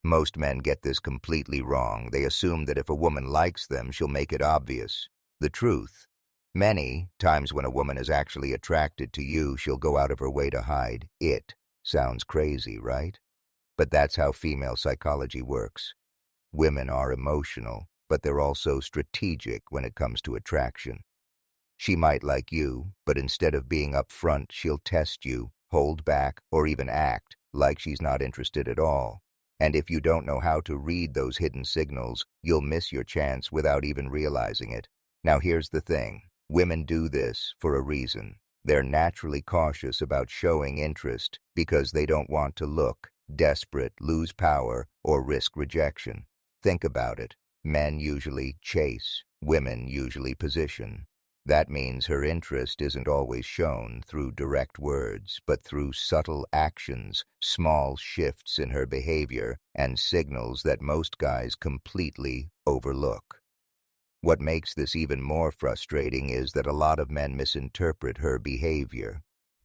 Most men get this completely wrong. They assume that if a woman likes them, she'll make it obvious. The truth: many times when a woman is actually attracted to you, she'll go out of her way to hide it. Sounds crazy, right? But that's how female psychology works. Women are emotional, but they're also strategic when it comes to attraction. She might like you, but instead of being upfront, she'll test you, hold back, or even act like she's not interested at all. And if you don't know how to read those hidden signals, you'll miss your chance without even realizing it. Now here's the thing. Women do this for a reason. They're naturally cautious about showing interest because they don't want to look desperate, lose power, or risk rejection. Think about it. Men usually chase, women usually position. That means her interest isn't always shown through direct words, but through subtle actions, small shifts in her behavior, and signals that most guys completely overlook. What makes this even more frustrating is that a lot of men misinterpret her behavior.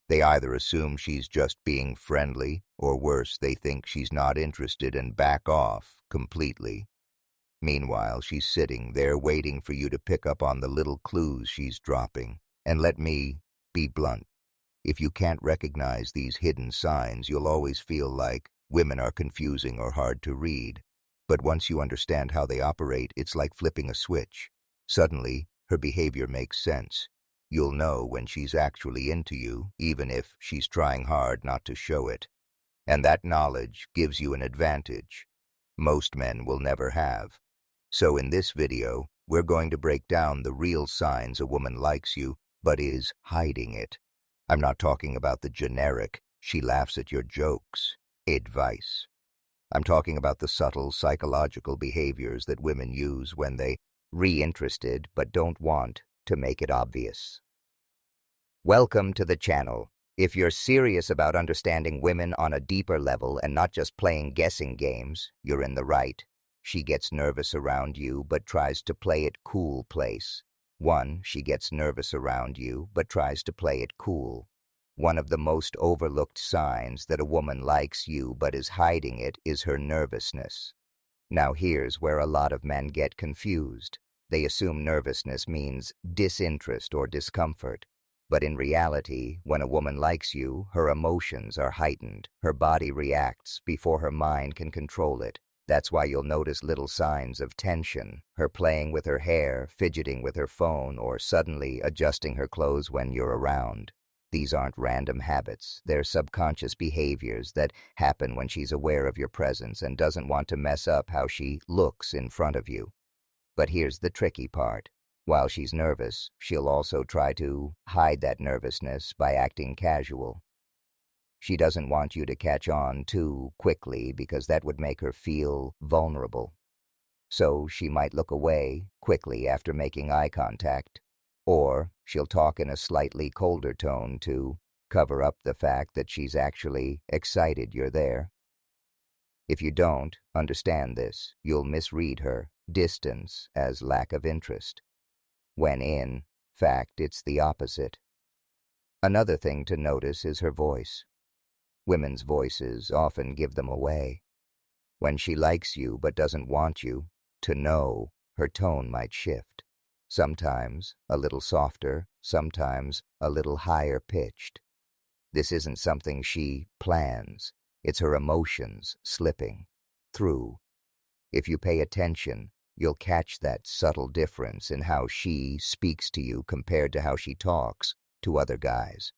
They either assume she's just being friendly, or worse, they think she's not interested and back off completely. Meanwhile, she's sitting there waiting for you to pick up on the little clues she's dropping. And let me be blunt. If you can't recognize these hidden signs, you'll always feel like women are confusing or hard to read. But once you understand how they operate, it's like flipping a switch. Suddenly, her behavior makes sense. You'll know when she's actually into you, even if she's trying hard not to show it. And that knowledge gives you an advantage most men will never have. So in this video, we're going to break down the real signs a woman likes you, but is hiding it. I'm not talking about the generic, she laughs at your jokes, advice. I'm talking about the subtle psychological behaviors that women use when they re-interested but don't want to make it obvious. Welcome to the channel. If you're serious about understanding women on a deeper level and not just playing guessing games, you're in the right. She gets nervous around you but tries to play it cool place. She gets nervous around you but tries to play it cool. One of the most overlooked signs that a woman likes you but is hiding it is her nervousness. Now here's where a lot of men get confused. They assume nervousness means disinterest or discomfort. But in reality, when a woman likes you, her emotions are heightened. Her body reacts before her mind can control it. That's why you'll notice little signs of tension, her playing with her hair, fidgeting with her phone, or suddenly adjusting her clothes when you're around. These aren't random habits. They're subconscious behaviors that happen when she's aware of your presence and doesn't want to mess up how she looks in front of you. But here's the tricky part. While she's nervous, she'll also try to hide that nervousness by acting casual. She doesn't want you to catch on too quickly because that would make her feel vulnerable. So she might look away quickly after making eye contact, or she'll talk in a slightly colder tone to cover up the fact that she's actually excited you're there. If you don't understand this, you'll misread her distance as lack of interest, when in fact it's the opposite. Another thing to notice is her voice. Women's voices often give them away. When she likes you but doesn't want you to know, her tone might shift. Sometimes a little softer, sometimes a little higher pitched. This isn't something she plans. It's her emotions slipping through. If you pay attention, you'll catch that subtle difference in how she speaks to you compared to how she talks to other guys.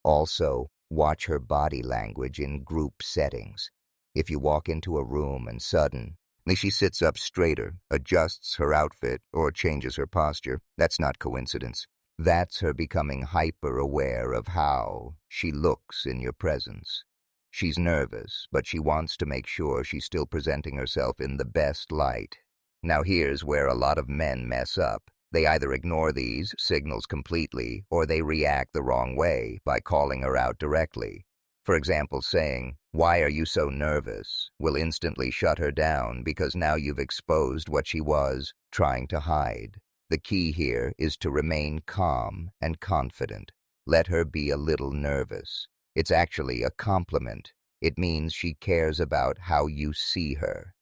Also, watch her body language in group settings. If you walk into a room and suddenly she sits up straighter, adjusts her outfit, or changes her posture, that's not coincidence. That's her becoming hyper-aware of how she looks in your presence. She's nervous, but she wants to make sure she's still presenting herself in the best light. Now here's where a lot of men mess up. They either ignore these signals completely, or they react the wrong way by calling her out directly. For example, saying, "Why are you so nervous?" will instantly shut her down because now you've exposed what she was trying to hide. The key here is to remain calm and confident. Let her be a little nervous. It's actually a compliment. It means she cares about how you see her.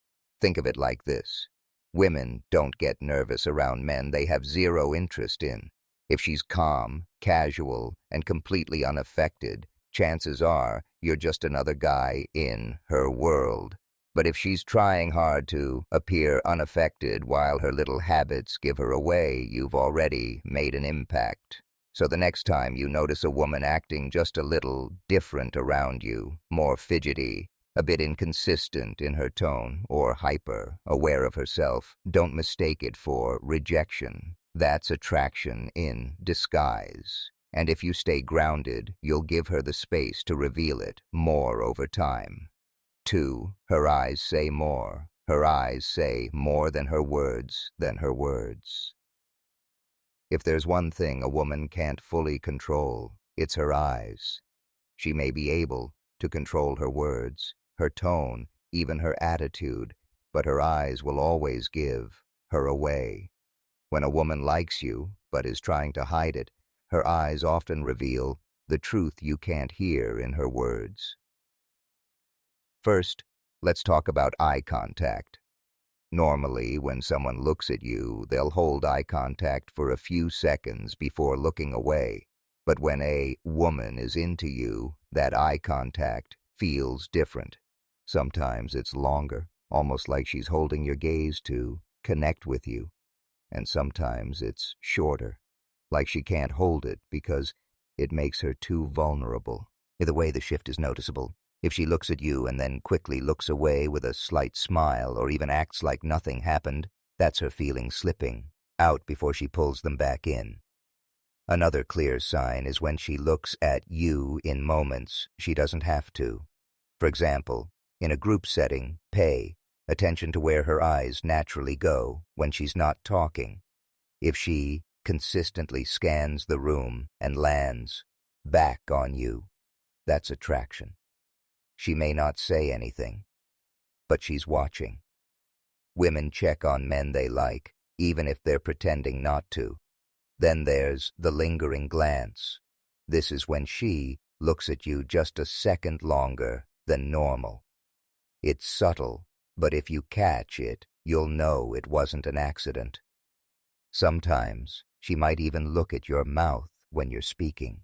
Think of it like this. Women don't get nervous around men they have zero interest in. If she's calm, casual, and completely unaffected, chances are you're just another guy in her world. But if she's trying hard to appear unaffected while her little habits give her away, you've already made an impact. So the next time you notice a woman acting just a little different around you, more fidgety, a bit inconsistent in her tone, or hyper, aware of herself, don't mistake it for rejection. That's attraction in disguise. And if you stay grounded, you'll give her the space to reveal it more over time. 2. Her eyes say more. Her eyes say more than her words, If there's one thing a woman can't fully control, it's her eyes. She may be able to control her words, her tone, even her attitude, but her eyes will always give her away. When a woman likes you, but is trying to hide it, her eyes often reveal the truth you can't hear in her words. First, let's talk about eye contact. Normally, when someone looks at you, they'll hold eye contact for a few seconds before looking away. But when a woman is into you, that eye contact feels different. Sometimes it's longer, almost like she's holding your gaze to connect with you. And sometimes it's shorter, like she can't hold it because it makes her too vulnerable. Either way, the shift is noticeable. If she looks at you and then quickly looks away with a slight smile or even acts like nothing happened, that's her feelings slipping out before she pulls them back in. Another clear sign is when she looks at you in moments she doesn't have to. For example, in a group setting, pay attention to where her eyes naturally go when she's not talking. If she consistently scans the room and lands back on you, that's attraction. She may not say anything, but she's watching. Women check on men they like, even if they're pretending not to. Then there's the lingering glance. This is when she looks at you just a second longer than normal. It's subtle, but if you catch it, you'll know it wasn't an accident. Sometimes she might even look at your mouth when you're speaking.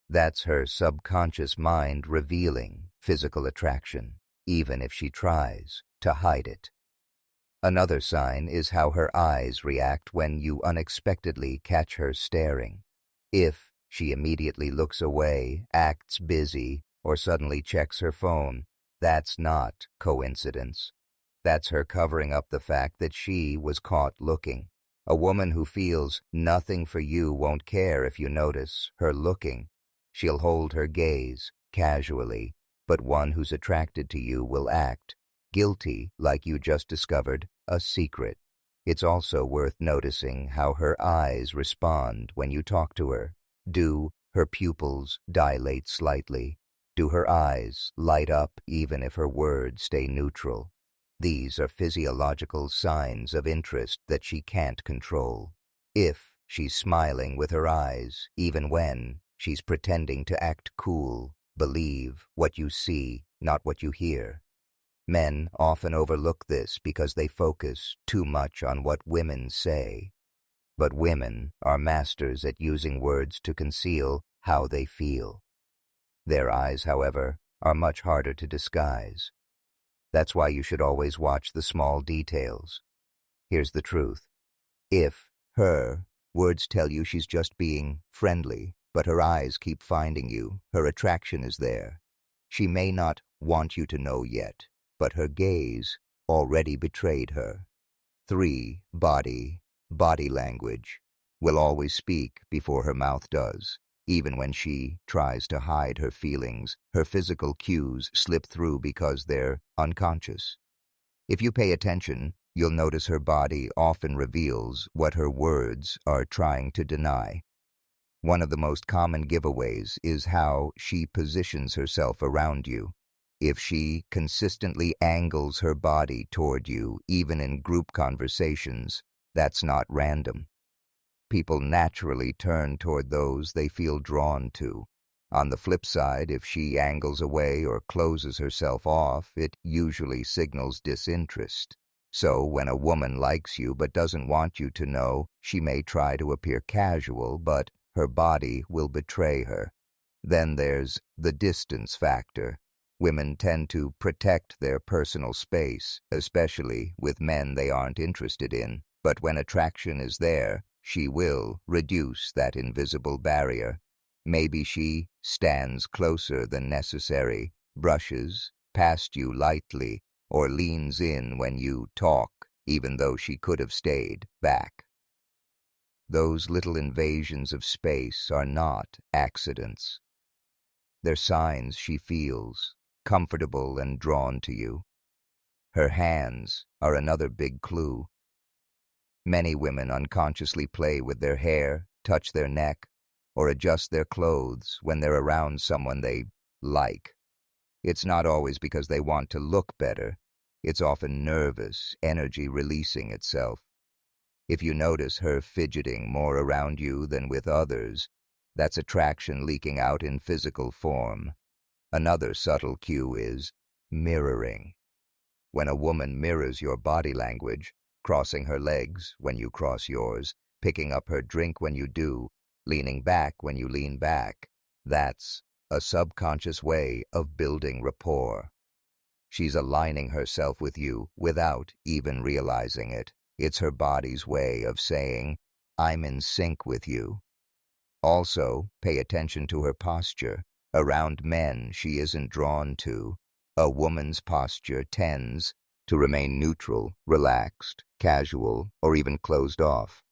That's her subconscious mind revealing physical attraction, even if she tries to hide it. Another sign is how her eyes react when you unexpectedly catch her staring. If she immediately looks away, acts busy, or suddenly checks her phone, that's not coincidence. That's her covering up the fact that she was caught looking. A woman who feels nothing for you won't care if you notice her looking. She'll hold her gaze casually, but one who's attracted to you will act guilty like you just discovered a secret. It's also worth noticing how her eyes respond when you talk to her. Do her pupils dilate slightly? Do her eyes light up even if her words stay neutral? These are physiological signs of interest that she can't control. If she's smiling with her eyes, even when she's pretending to act cool, believe what you see, not what you hear. Men often overlook this because they focus too much on what women say. But women are masters at using words to conceal how they feel. Their eyes, however, are much harder to disguise. That's why you should always watch the small details. Here's the truth. If her words tell you she's just being friendly, but her eyes keep finding you, her attraction is there. She may not want you to know yet, but her gaze already betrayed her. 3. Body language will always speak before her mouth does. Even when she tries to hide her feelings, her physical cues slip through because they're unconscious. If you pay attention, you'll notice her body often reveals what her words are trying to deny. One of the most common giveaways is how she positions herself around you. If she consistently angles her body toward you, even in group conversations, that's not random. People naturally turn toward those they feel drawn to. On the flip side, if she angles away or closes herself off, it usually signals disinterest. So when a woman likes you but doesn't want you to know, she may try to appear casual, but her body will betray her. Then there's the distance factor. Women tend to protect their personal space, especially with men they aren't interested in. But when attraction is there, she will reduce that invisible barrier. Maybe she stands closer than necessary, brushes past you lightly, or leans in when you talk, even though she could have stayed back. Those little invasions of space are not accidents. They're signs she feels comfortable and drawn to you. Her hands are another big clue. Many women unconsciously play with their hair, touch their neck, or adjust their clothes when they're around someone they like. It's not always because they want to look better. It's often nervous energy releasing itself. If you notice her fidgeting more around you than with others, that's attraction leaking out in physical form. Another subtle cue is mirroring. When a woman mirrors your body language, crossing her legs when you cross yours, picking up her drink when you do, leaning back when you lean back, that's a subconscious way of building rapport. She's aligning herself with you without even realizing it. It's her body's way of saying, I'm in sync with you. Also, pay attention to her posture. Around men she isn't drawn to. A woman's posture tends to remain neutral, relaxed, casual, or even closed off.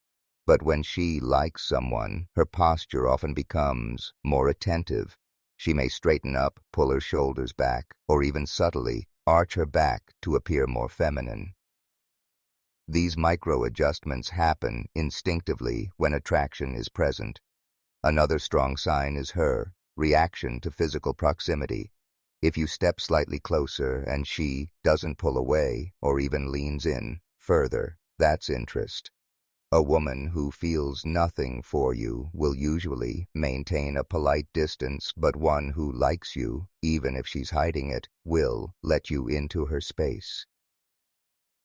But when she likes someone, her posture often becomes more attentive. She may straighten up, pull her shoulders back, or even subtly arch her back to appear more feminine. These micro-adjustments happen instinctively when attraction is present. Another strong sign is her reaction to physical proximity. If you step slightly closer and she doesn't pull away or even leans in further, that's interest. A woman who feels nothing for you will usually maintain a polite distance, but one who likes you, even if she's hiding it, will let you into her space.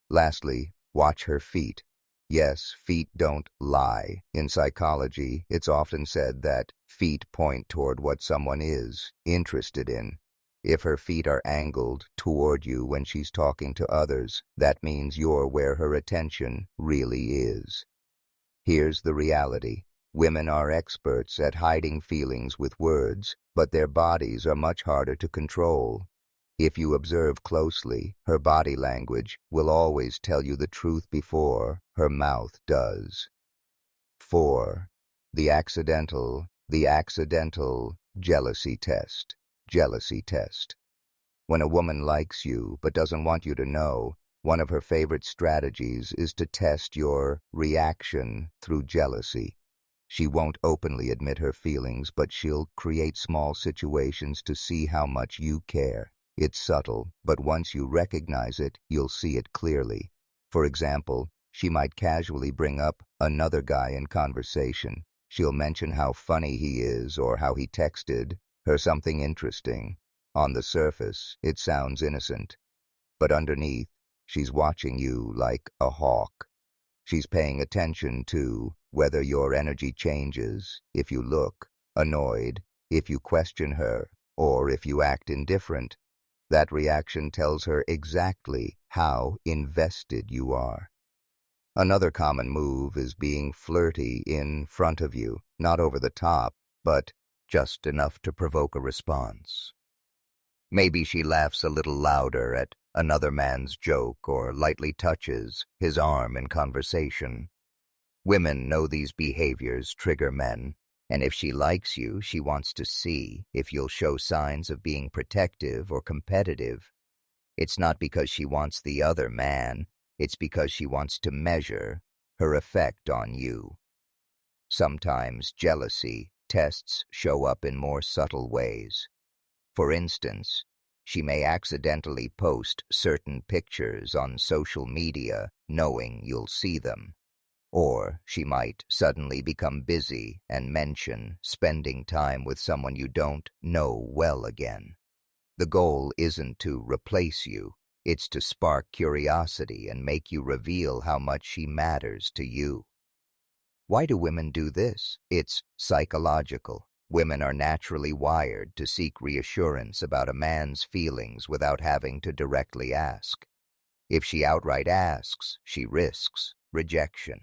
Lastly, watch her feet. Yes, feet don't lie. In psychology, it's often said that feet point toward what someone is interested in. If her feet are angled toward you when she's talking to others, that means you're where her attention really is. Here's the reality. Women are experts at hiding feelings with words, but their bodies are much harder to control. If you observe closely, her body language will always tell you the truth before her mouth does. 4. The accidental jealousy test. Jealousy test. When a woman likes you but doesn't want you to know, one of her favorite strategies is to test your reaction through jealousy. She won't openly admit her feelings, but she'll create small situations to see how much you care. It's subtle, but once you recognize it, you'll see it clearly. For example, she might casually bring up another guy in conversation. She'll mention how funny he is or how he texted her something interesting. On the surface, it sounds innocent, but underneath, she's watching you like a hawk. She's paying attention to whether your energy changes, if you look annoyed, if you question her, or if you act indifferent. That reaction tells her exactly how invested you are. Another common move is being flirty in front of you, not over the top, but just enough to provoke a response. Maybe she laughs a little louder at another man's joke or lightly touches his arm in conversation. Women know these behaviors trigger men, and if she likes you, she wants to see if you'll show signs of being protective or competitive. It's not because she wants the other man, it's because she wants to measure her effect on you. Sometimes jealousy tests show up in more subtle ways. For instance, she may accidentally post certain pictures on social media knowing you'll see them. Or she might suddenly become busy and mention spending time with someone you don't know well again. The goal isn't to replace you, it's to spark curiosity and make you reveal how much she matters to you. Why do women do this? It's psychological. Women are naturally wired to seek reassurance about a man's feelings without having to directly ask. If she outright asks, she risks rejection.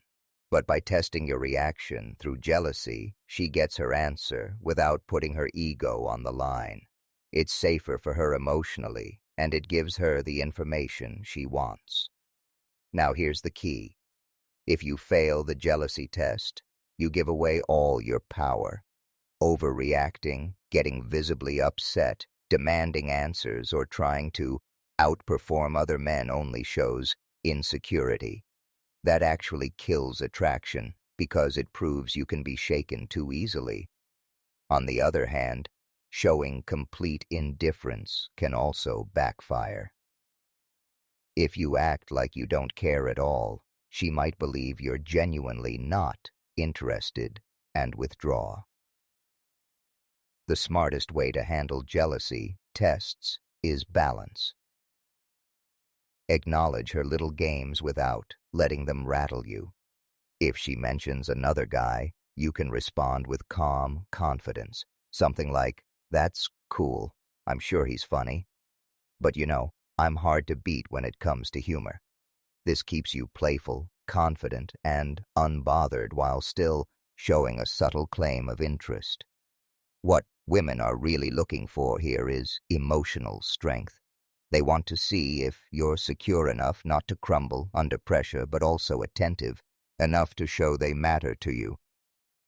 But by testing your reaction through jealousy, she gets her answer without putting her ego on the line. It's safer for her emotionally, and it gives her the information she wants. Now here's the key. If you fail the jealousy test, you give away all your power. Overreacting, getting visibly upset, demanding answers, or trying to outperform other men only shows insecurity. That actually kills attraction because it proves you can be shaken too easily. On the other hand, showing complete indifference can also backfire. If you act like you don't care at all, she might believe you're genuinely not interested and withdraw. The smartest way to handle jealousy tests is balance. Acknowledge her little games without letting them rattle you. If she mentions another guy, you can respond with calm confidence. Something like, "That's cool. I'm sure he's funny. But I'm hard to beat when it comes to humor." This keeps you playful, confident, and unbothered while still showing a subtle claim of interest. What women are really looking for here is emotional strength. They want to see if you're secure enough not to crumble under pressure, but also attentive enough to show they matter to you.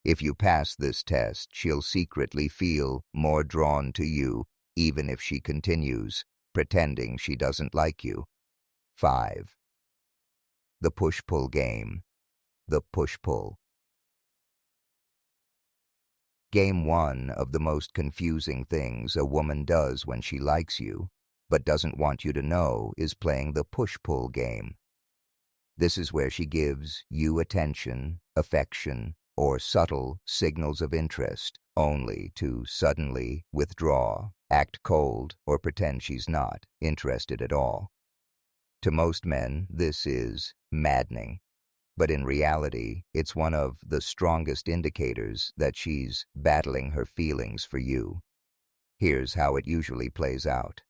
If you pass this test, she'll secretly feel more drawn to you, even if she continues pretending she doesn't like you. 5. The push-pull game. The push-pull. Game 1 of the most confusing things a woman does when she likes you, but doesn't want you to know, is playing the push-pull game. This is where she gives you attention, affection, or subtle signals of interest, only to suddenly withdraw, act cold, or pretend she's not interested at all. To most men, this is maddening, but in reality, it's one of the strongest indicators that she's battling her feelings for you. Here's how it usually plays out.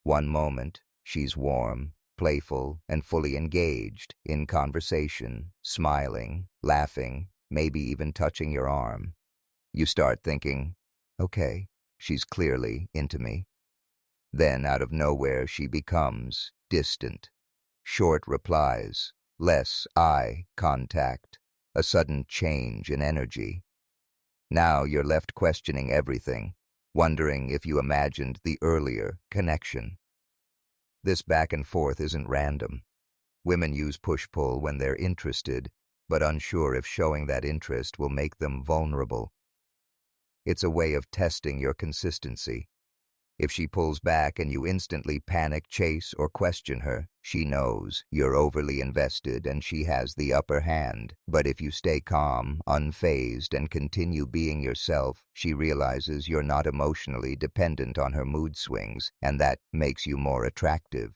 One moment, she's warm, playful, and fully engaged in conversation, smiling, laughing, maybe even touching your arm. You start thinking, okay, she's clearly into me. Then, out of nowhere, she becomes distant. Short replies, less eye contact, a sudden change in energy. Now you're left questioning everything, wondering if you imagined the earlier connection. This back and forth isn't random. Women use push-pull when they're interested, but unsure if showing that interest will make them vulnerable. It's a way of testing your consistency. If she pulls back and you instantly panic, chase, or question her, she knows you're overly invested and she has the upper hand. But if you stay calm, unfazed, and continue being yourself, she realizes you're not emotionally dependent on her mood swings, and that makes you more attractive.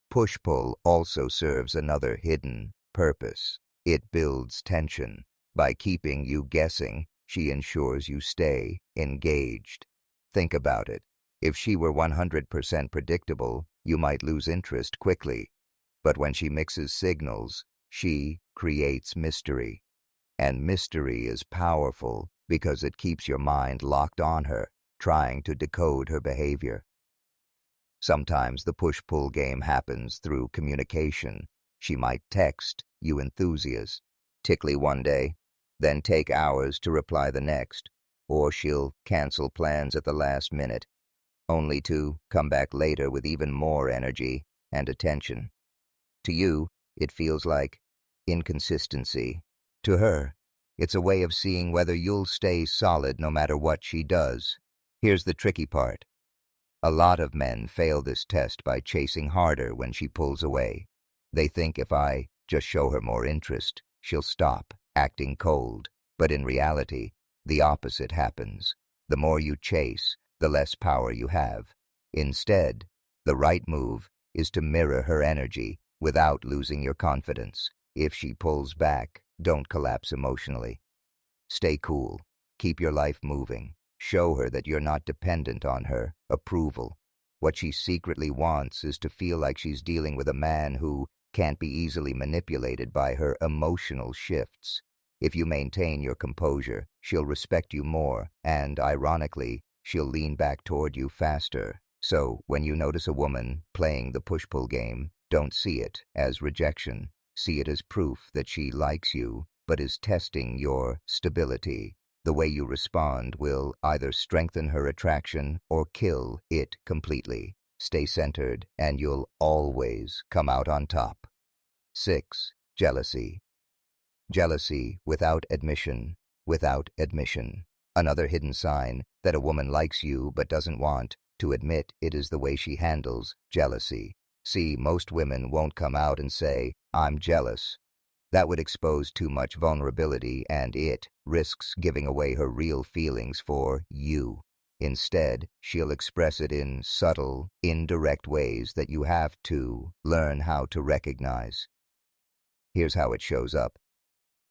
Push-pull also serves another hidden purpose. It builds tension. By keeping you guessing, she ensures you stay engaged. Think about it. If she were 100% predictable, you might lose interest quickly. But when she mixes signals, she creates mystery. And mystery is powerful because it keeps your mind locked on her, trying to decode her behavior. Sometimes the push-pull game happens through communication. She might text you enthusiastically one day, then take hours to reply the next, or she'll cancel plans at the last minute, only to come back later with even more energy and attention. To you, it feels like inconsistency. To her, it's a way of seeing whether you'll stay solid no matter what she does. Here's the tricky part. A lot of men fail this test by chasing harder when she pulls away. They think if I just show her more interest, she'll stop acting cold. But in reality, the opposite happens. The more you chase, the less power you have. Instead, the right move is to mirror her energy without losing your confidence. If she pulls back, don't collapse emotionally. Stay cool. Keep your life moving. Show her that you're not dependent on her approval. What she secretly wants is to feel like she's dealing with a man who can't be easily manipulated by her emotional shifts. If you maintain your composure, she'll respect you more, and, ironically, she'll lean back toward you faster. So, when you notice a woman playing the push-pull game, don't see it as rejection. See it as proof that she likes you, but is testing your stability. The way you respond will either strengthen her attraction or kill it completely. Stay centered, and you'll always come out on top. 6. Jealousy. Jealousy without admission. Without admission. Another hidden sign that a woman likes you but doesn't want to admit it is the way she handles jealousy. See, most women won't come out and say, "I'm jealous." That would expose too much vulnerability, and it risks giving away her real feelings for you. Instead, she'll express it in subtle, indirect ways that you have to learn how to recognize. Here's how it shows up.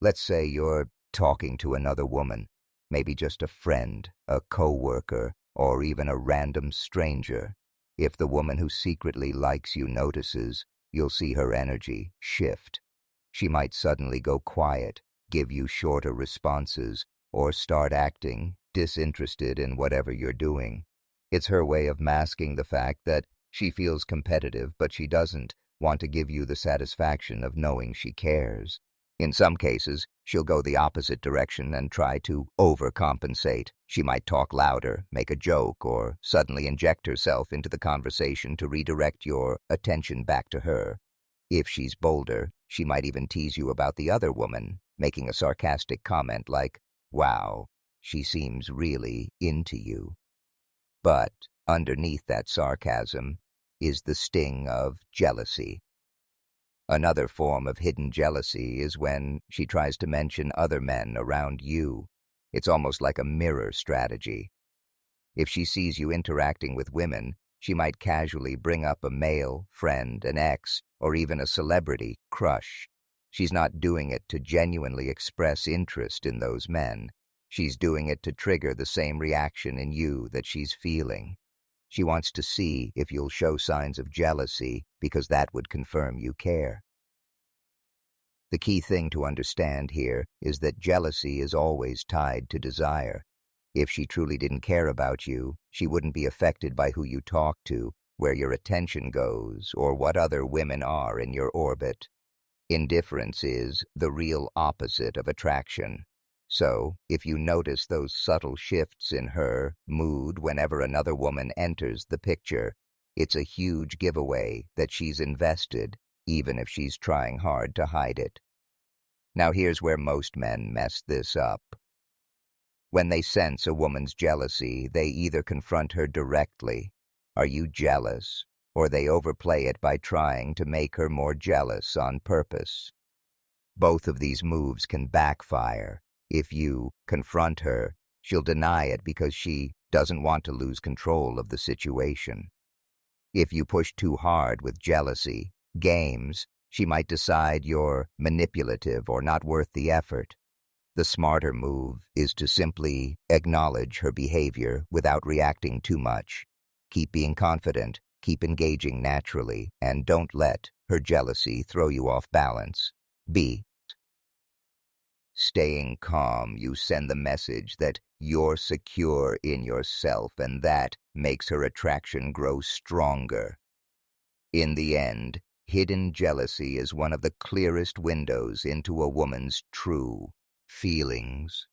Let's say you're talking to another woman, maybe just a friend, a coworker, or even a random stranger. If the woman who secretly likes you notices, you'll see her energy shift. She might suddenly go quiet, give you shorter responses, or start acting disinterested in whatever you're doing. It's her way of masking the fact that she feels competitive, but she doesn't want to give you the satisfaction of knowing she cares. In some cases, she'll go the opposite direction and try to overcompensate. She might talk louder, make a joke, or suddenly inject herself into the conversation to redirect your attention back to her. If she's bolder, she might even tease you about the other woman, making a sarcastic comment like, "Wow, she seems really into you." But underneath that sarcasm is the sting of jealousy. Another form of hidden jealousy is when she tries to mention other men around you. It's almost like a mirror strategy. If she sees you interacting with women, she might casually bring up a male, friend, an ex, or even a celebrity crush. She's not doing it to genuinely express interest in those men. She's doing it to trigger the same reaction in you that she's feeling. She wants to see if you'll show signs of jealousy because that would confirm you care. The key thing to understand here is that jealousy is always tied to desire. If she truly didn't care about you, she wouldn't be affected by who you talk to, where your attention goes, or what other women are in your orbit. Indifference is the real opposite of attraction. So, if you notice those subtle shifts in her mood whenever another woman enters the picture, it's a huge giveaway that she's invested, even if she's trying hard to hide it. Now here's where most men mess this up. When they sense a woman's jealousy, they either confront her directly, "Are you jealous?" or they overplay it by trying to make her more jealous on purpose. Both of these moves can backfire. If you confront her, she'll deny it because she doesn't want to lose control of the situation. If you push too hard with jealousy, games, she might decide you're manipulative or not worth the effort. The smarter move is to simply acknowledge her behavior without reacting too much. Keep being confident, keep engaging naturally, and don't let her jealousy throw you off balance. B. Staying calm, you send the message that you're secure in yourself, and that makes her attraction grow stronger. In the end, hidden jealousy is one of the clearest windows into a woman's true feelings.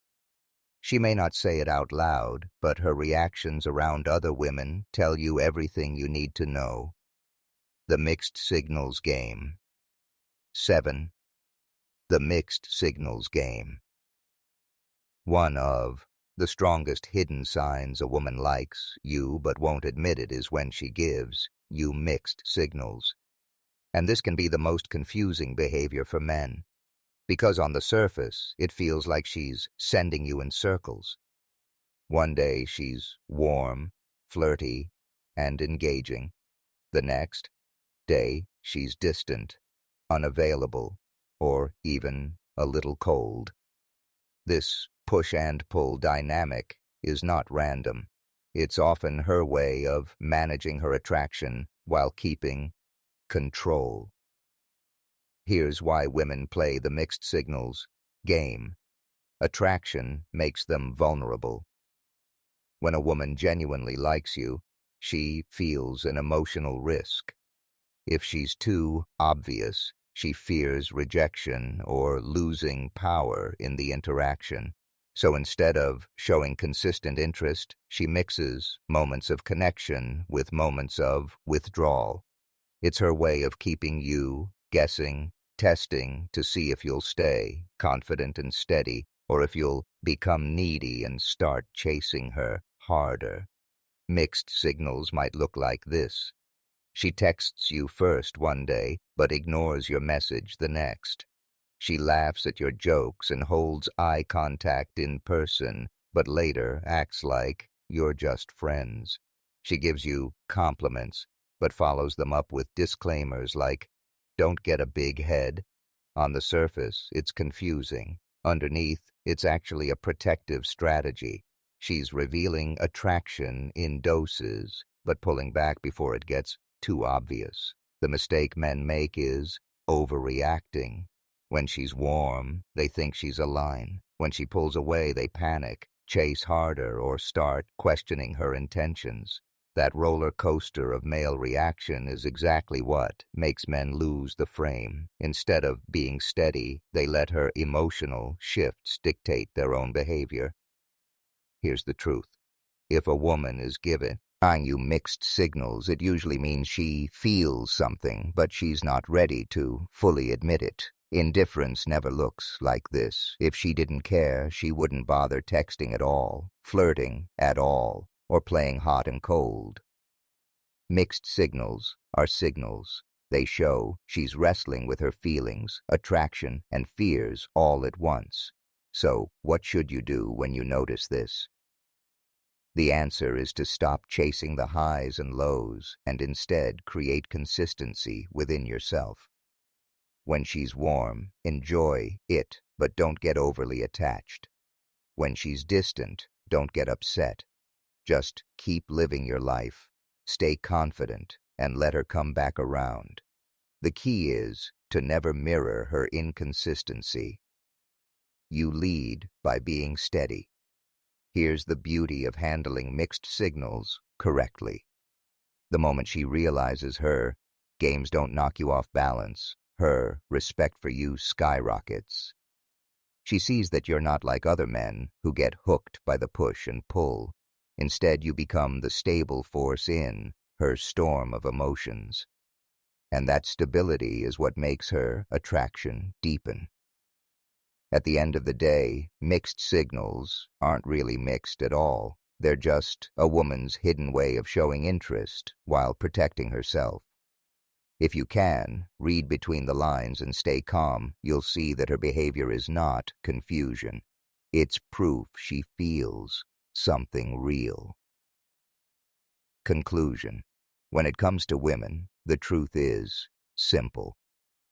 She may not say it out loud, but her reactions around other women tell you everything you need to know. The mixed signals game. 7. The mixed signals game. One of the strongest hidden signs a woman likes you but won't admit it is when she gives you mixed signals. And this can be the most confusing behavior for men, because on the surface, it feels like she's sending you in circles. One day she's warm, flirty, and engaging. The next day she's distant, unavailable, or even a little cold. This push and pull dynamic is not random. It's often her way of managing her attraction while keeping control. Here's why women play the mixed signals game. Attraction makes them vulnerable. When a woman genuinely likes you, she feels an emotional risk. If she's too obvious, she fears rejection or losing power in the interaction. So instead of showing consistent interest, she mixes moments of connection with moments of withdrawal. It's her way of keeping you guessing, testing to see if you'll stay confident and steady, or if you'll become needy and start chasing her harder. Mixed signals might look like this. She texts you first one day, but ignores your message the next. She laughs at your jokes and holds eye contact in person, but later acts like you're just friends. She gives you compliments, but follows them up with disclaimers like, "Don't get a big head." On the surface, it's confusing. Underneath, it's actually a protective strategy. She's revealing attraction in doses, but pulling back before it gets too obvious. The mistake men make is overreacting. When she's warm, they think she's a line. When she pulls away, they panic, chase harder, or start questioning her intentions. That roller coaster of male reaction is exactly what makes men lose the frame. Instead of being steady, they let her emotional shifts dictate their own behavior. Here's the truth. If a woman is giving you mixed signals, it usually means she feels something, but she's not ready to fully admit it. Indifference never looks like this. If she didn't care, she wouldn't bother texting at all, flirting at all, or playing hot and cold. Mixed signals are signals. They show she's wrestling with her feelings, attraction, and fears all at once. So, what should you do when you notice this? The answer is to stop chasing the highs and lows and instead create consistency within yourself. When she's warm, enjoy it, but don't get overly attached. When she's distant, don't get upset. Just keep living your life, stay confident, and let her come back around. The key is to never mirror her inconsistency. You lead by being steady. Here's the beauty of handling mixed signals correctly. The moment she realizes her games don't knock you off balance, her respect for you skyrockets. She sees that you're not like other men who get hooked by the push and pull. Instead, you become the stable force in her storm of emotions. And that stability is what makes her attraction deepen. At the end of the day, mixed signals aren't really mixed at all. They're just a woman's hidden way of showing interest while protecting herself. If you can, read between the lines and stay calm, you'll see that her behavior is not confusion. It's proof she feels something real. Conclusion. When it comes to women, the truth is simple.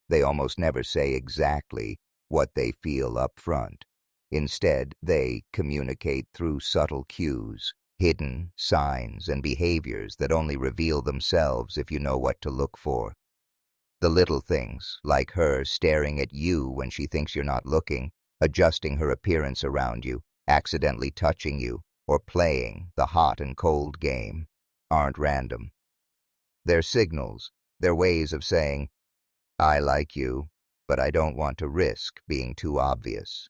They almost never say exactly what they feel up front. Instead, they communicate through subtle cues, hidden signs, and behaviors that only reveal themselves if you know what to look for. The little things, like her staring at you when she thinks you're not looking, adjusting her appearance around you, accidentally touching you, or playing the hot and cold game, aren't random. They're signals, they're ways of saying, "I like you, but I don't want to risk being too obvious."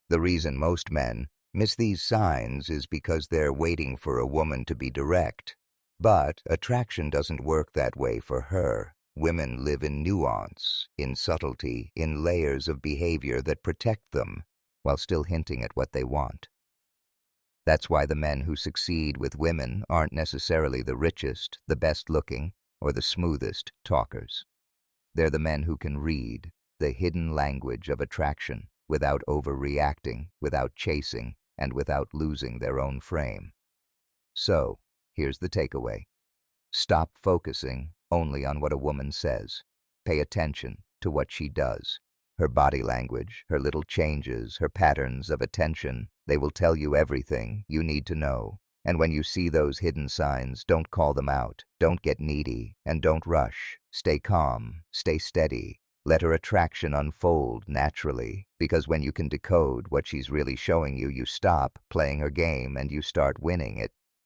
The reason most men miss these signs is because they're waiting for a woman to be direct. But attraction doesn't work that way for her. Women live in nuance, in subtlety, in layers of behavior that protect them while still hinting at what they want. That's why the men who succeed with women aren't necessarily the richest, the best looking, or the smoothest talkers. They're the men who can read, the hidden language of attraction, without overreacting, without chasing, and without losing their own frame. So, here's the takeaway. Stop focusing only on what a woman says. Pay attention to what she does. Her body language, her little changes, her patterns of attention, they will tell you everything you need to know. And when you see those hidden signs, don't call them out, don't get needy, and don't rush. Stay calm, stay steady. Let her attraction unfold naturally, because when you can decode what she's really showing you, you stop playing her game and you start winning it.